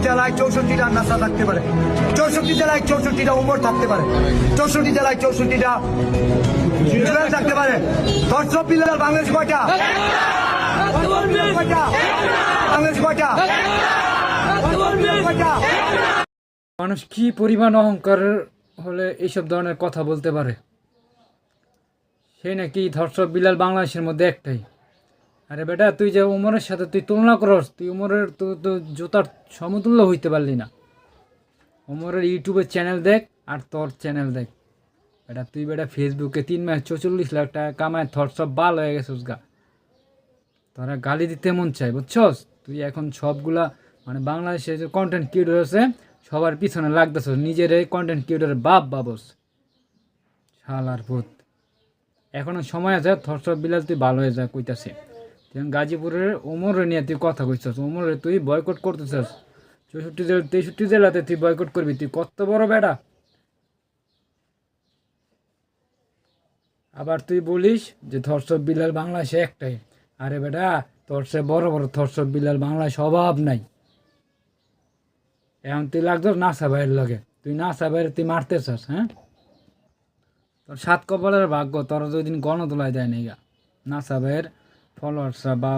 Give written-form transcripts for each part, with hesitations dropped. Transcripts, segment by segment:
জেলায় 64টা নাসা থাকতে পারে, 64 জেলায় 64টা উমর থাকতে পারে, 64 জেলায় 64টা জুয়েল থাকতে পারে। দর্শক বিল্লাল বাংলাদেশ কয়টা? বাংলাদেশ কয়টা? মানুষ কি পরিমাণ অহংকার হলে এইসব ধরনের কথা বলতে পারে? সেই নাকি ধর্ষক বিলাল বাংলাদেশের মধ্যে একটাই। আরে বেটা, তুই যে উমরের সাথে তুই তুলনা করস, তুই উমরের তো জুতার সমতুল্য হইতে পারলি না। উমরের ইউটিউবের চ্যানেল দেখ আর তোর চ্যানেল দেখ। বেটা তুই বেটা ফেসবুকে 3 মাস 44 লাখ টাকা কামায় ধর্ষক বাল হয়ে গেছিস গা। তোরা গালি দিতে মন চাই, বুঝছস? তুই এখন সবগুলা মানে বাংলাদেশে যে কন্টেন্ট ক্রিয়েটর আছে সবার পিছনে লাগতেছ, নিজের এই কন্টেন্ট ক্রিয়েটরের বাপ বাবস শালার ভূত। এখনো সময় আছে, ধর্ষক বিলাল তুই ভালো হয়ে যা কইতাছে। তুই গাজীপুরের ওমরে নিয়ে তুই কথা কইছস, ওমরে তুই বয়কট করতেছস। 63 জেলাতে তুই বয়কট করবি, তুই কত বড় বেটা। আবার তুই বলিস যে ধর্ষক বিলাল বাংলাদেশে একটাই। আরে বেটা, তোর সে বড় বড় ধর্ষক বিলাল বাংলাদেশে অভাব নাই। এখন তুই লাগতো নাসা ভাইয়ের লগে, তুই নাসা ভাইয়ের তুই মারতেছস। হ্যাঁ, তোর 7 কপালের ভাগ্য তোর ওই দিন গণতলায় দেয় নি গা। নাসা ভাইয়ের ফলোয়ার্সরা বা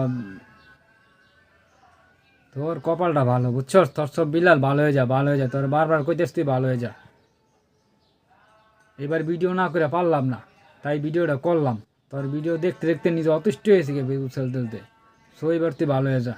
তোর কপালটা ভালো, বুঝছস? তোর সব বিলাল ভালো হয়ে যা, ভালো হয়ে যা। তোর বারবার কইতেস তুই ভালো হয়ে যা। এবার ভিডিও না করে পারলাম না, তাই ভিডিওটা করলাম। তোর ভিডিও দেখতে দেখতে নিজে অতিষ্ঠ হয়েছে গে, বেগুসেল তুলতে। সো এবার তুই ভালো হয়ে যা।